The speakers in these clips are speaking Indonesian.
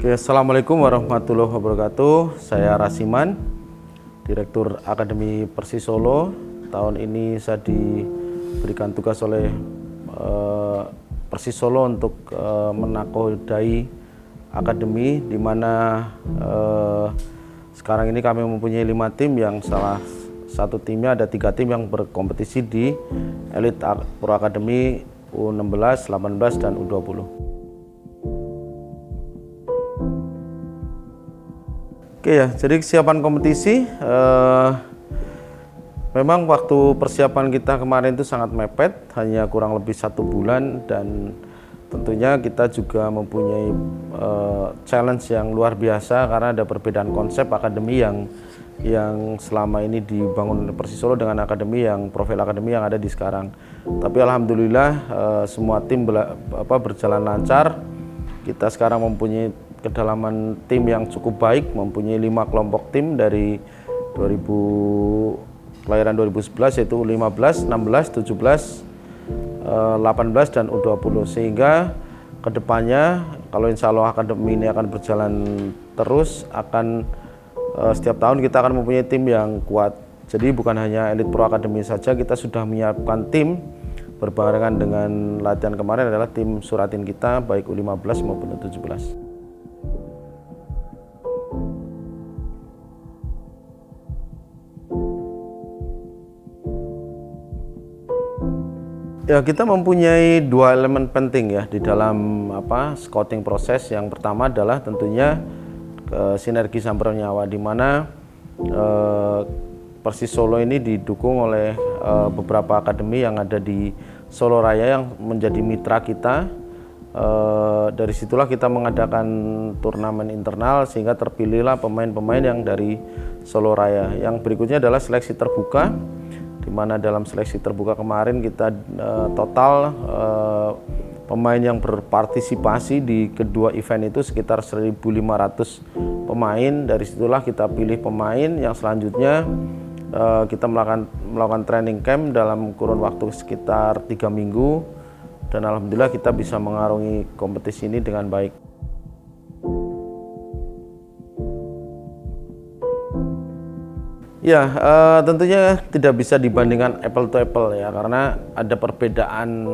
Oke, Assalamualaikum warahmatullahi wabarakatuh. Saya Rasiman, Direktur Akademi Persis Solo. Tahun ini saya diberikan tugas oleh Persis Solo untuk menakodai akademi, di mana sekarang ini kami mempunyai 5 tim, yang salah satu timnya ada 3 tim yang berkompetisi di Elite Pro Academy U16, 18, dan U20. Oke ya, jadi kesiapan kompetisi, memang waktu persiapan kita kemarin itu sangat mepet, hanya kurang lebih 1 bulan, dan tentunya kita juga mempunyai challenge yang luar biasa karena ada perbedaan konsep akademi yang selama ini dibangun oleh Persis Solo dengan akademi yang profil akademi yang ada di sekarang. Tapi alhamdulillah semua tim berjalan lancar. Kita sekarang mempunyai kedalaman tim yang cukup baik, mempunyai 5 kelompok tim dari kelahiran 2011, yaitu 15, 16, 17, 18, dan U20, sehingga kedepannya kalau insya Allah akademi ini akan berjalan terus, setiap tahun kita akan mempunyai tim yang kuat. Jadi bukan hanya Elite Pro Academy saja, kita sudah menyiapkan tim berbarengan dengan latihan kemarin adalah tim Suratin kita, baik U15 maupun U17. Ya, kita mempunyai 2 elemen penting ya di dalam scouting proses. Yang pertama adalah tentunya sinergi Samper Nyawa, di mana Persis Solo ini didukung oleh beberapa akademi yang ada di Solo Raya yang menjadi mitra kita. Dari situlah kita mengadakan turnamen internal sehingga terpilihlah pemain-pemain yang dari Solo Raya. Yang berikutnya adalah seleksi terbuka, di mana dalam seleksi terbuka kemarin kita total pemain yang berpartisipasi di kedua event itu sekitar 1.500 pemain. Dari situlah kita pilih pemain yang selanjutnya kita melakukan training camp dalam kurun waktu sekitar 3 minggu, dan alhamdulillah kita bisa mengarungi kompetisi ini dengan baik. Ya, tentunya tidak bisa dibandingkan apple to apple ya, karena ada perbedaan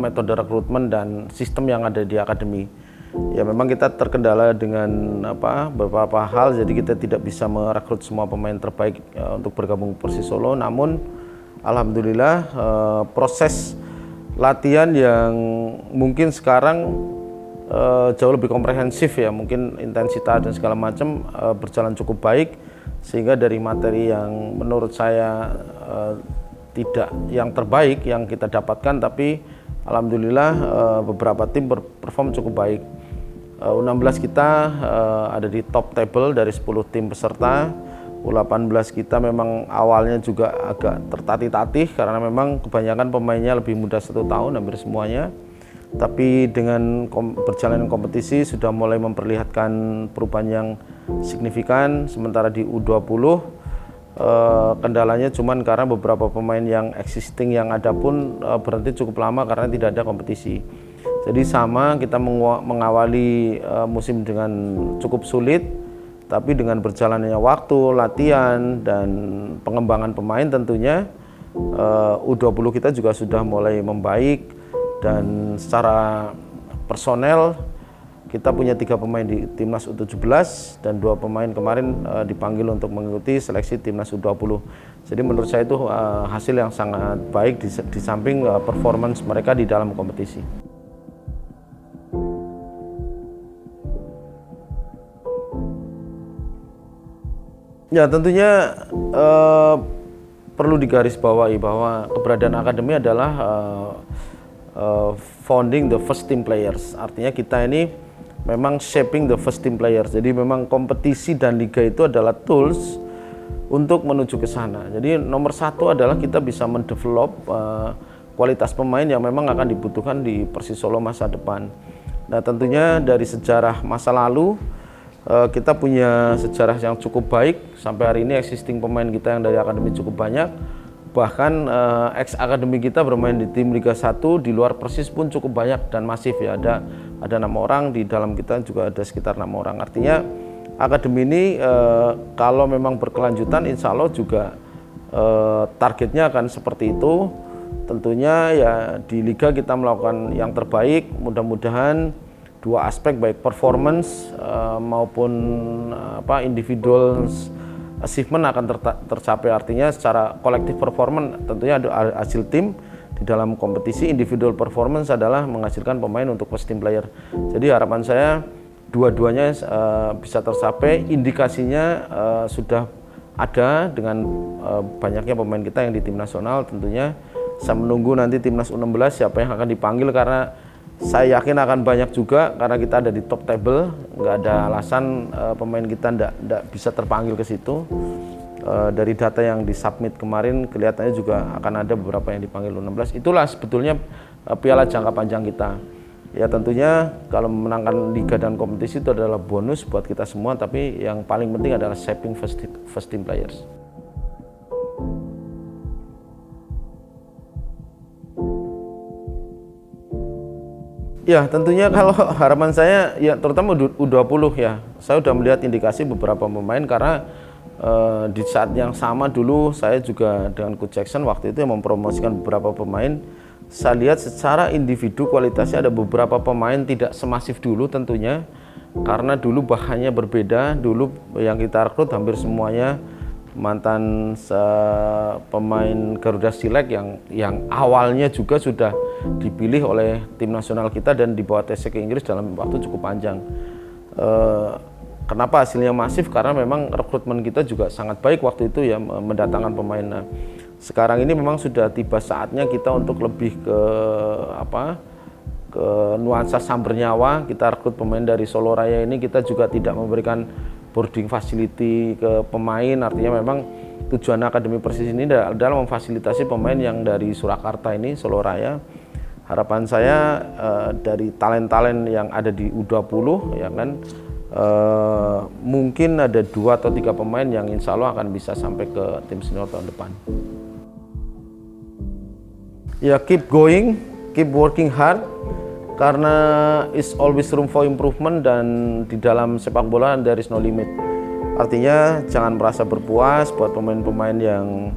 metode rekrutmen dan sistem yang ada di akademi. Ya, memang kita terkendala dengan beberapa hal, jadi kita tidak bisa merekrut semua pemain terbaik untuk bergabung Persis Solo. Namun alhamdulillah proses latihan yang mungkin sekarang jauh lebih komprehensif ya, mungkin intensitas dan segala macam berjalan cukup baik, sehingga dari materi yang menurut saya tidak yang terbaik yang kita dapatkan, tapi alhamdulillah beberapa tim perform cukup baik. U16 kita ada di top table dari 10 tim peserta. U18 kita memang awalnya juga agak tertatih-tatih karena memang kebanyakan pemainnya lebih muda 1 tahun, hampir semuanya. Tapi dengan berjalan kompetisi sudah mulai memperlihatkan perubahan yang signifikan. Sementara di U20 kendalanya cuman karena beberapa pemain yang existing yang ada pun berhenti cukup lama karena tidak ada kompetisi. Jadi sama, kita mengawali musim dengan cukup sulit, tapi dengan berjalannya waktu, latihan, dan pengembangan pemain tentunya U20 kita juga sudah mulai membaik. Dan secara personel kita punya 3 pemain di timnas U17 dan 2 pemain kemarin dipanggil untuk mengikuti seleksi timnas U20. Jadi menurut saya itu hasil yang sangat baik di samping performance mereka di dalam kompetisi. Ya, tentunya perlu digarisbawahi bahwa keberadaan akademi adalah founding the first team players. Artinya kita ini memang shaping the first team players. Jadi memang kompetisi dan liga itu adalah tools untuk menuju ke sana. Jadi nomor 1 adalah kita bisa mendevelop kualitas pemain yang memang akan dibutuhkan di Persis Solo masa depan. Nah, tentunya dari sejarah masa lalu kita punya sejarah yang cukup baik. Sampai hari ini existing pemain kita yang dari akademi cukup banyak. Bahkan ex akademi kita bermain di tim Liga 1 di luar Persis pun cukup banyak dan masif ya. Ada 6 orang, di dalam kita juga ada sekitar 6 orang. Artinya akademi ini kalau memang berkelanjutan insya Allah juga targetnya akan seperti itu. Tentunya ya di Liga kita melakukan yang terbaik. Mudah-mudahan dua aspek baik performance maupun individual achievement akan tercapai. Artinya secara kolektif performance tentunya ada hasil tim di dalam kompetisi, individual performance adalah menghasilkan pemain untuk first team player. Jadi harapan saya dua-duanya bisa tercapai. Indikasinya sudah ada dengan banyaknya pemain kita yang di tim nasional. Tentunya saya menunggu nanti timnas U16 siapa yang akan dipanggil, karena saya yakin akan banyak juga karena kita ada di top table. Nggak ada alasan pemain kita nggak bisa terpanggil ke situ. Dari data yang disubmit kemarin kelihatannya juga akan ada beberapa yang dipanggil U16. Itulah sebetulnya piala jangka panjang kita. Ya tentunya kalau memenangkan liga dan kompetisi itu adalah bonus buat kita semua, tapi yang paling penting adalah shaping first team players. Ya tentunya kalau harapan saya ya terutama U20 ya, saya sudah melihat indikasi beberapa pemain karena di saat yang sama dulu saya juga dengan Coach Jackson waktu itu yang mempromosikan beberapa pemain. Saya lihat secara individu kualitasnya ada beberapa pemain tidak semasif dulu tentunya, karena dulu bahannya berbeda. Dulu yang kita rekrut hampir semuanya mantan pemain Garuda Select yang awalnya juga sudah dipilih oleh tim nasional kita dan dibawa TC ke Inggris dalam waktu cukup panjang. Kenapa hasilnya masif? Karena memang rekrutmen kita juga sangat baik waktu itu ya, mendatangkan pemain. Nah, sekarang ini memang sudah tiba saatnya kita untuk lebih ke nuansa Sambernyawa. Kita rekrut pemain dari Solo Raya ini, kita juga tidak memberikan boarding facility ke pemain. Artinya memang tujuan Akademi Persis ini adalah memfasilitasi pemain yang dari Surakarta ini, Solo Raya. Harapan saya dari talent-talent yang ada di U20 ya kan, mungkin ada 2 atau 3 pemain yang insya Allah akan bisa sampai ke tim senior tahun depan. Ya keep going, keep working hard, karena is always room for improvement, dan di dalam sepak bola there is no limit. Artinya jangan merasa berpuas buat pemain-pemain yang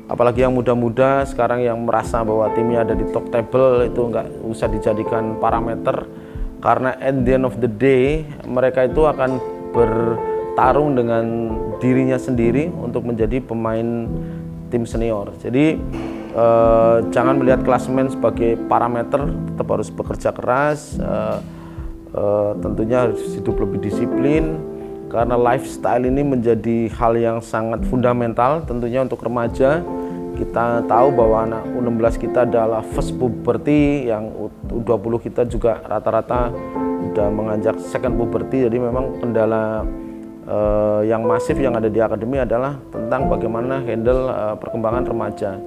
apalagi yang muda-muda sekarang yang merasa bahwa timnya ada di top table, itu nggak usah dijadikan parameter, karena at the end of the day mereka itu akan bertarung dengan dirinya sendiri untuk menjadi pemain tim senior. Jadi jangan melihat klasemen sebagai parameter, tetap harus bekerja keras, tentunya harus hidup lebih disiplin, karena lifestyle ini menjadi hal yang sangat fundamental tentunya untuk remaja. Kita tahu bahwa anak U16 kita adalah first puberty, yang U20 kita juga rata-rata sudah menganjak second puberty. Jadi memang kendala yang masif yang ada di akademi adalah tentang bagaimana handle perkembangan remaja.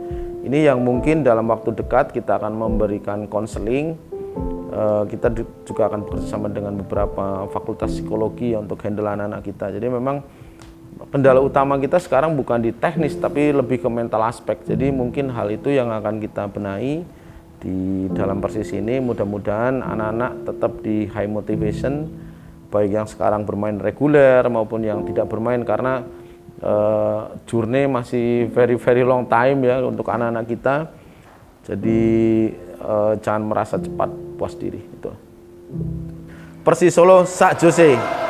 Ini yang mungkin dalam waktu dekat kita akan memberikan konseling. Kita juga akan bekerjasama dengan beberapa fakultas psikologi untuk handle anak-anak kita. Jadi memang kendala utama kita sekarang bukan di teknis tapi lebih ke mental aspek. Jadi mungkin hal itu yang akan kita benahi di dalam Persis ini. Mudah-mudahan anak-anak tetap di high motivation, baik yang sekarang bermain reguler maupun yang tidak bermain, karena journey masih very long time ya untuk anak-anak kita. Jadi jangan merasa cepat puas diri itu. Persis Solo sak Jose.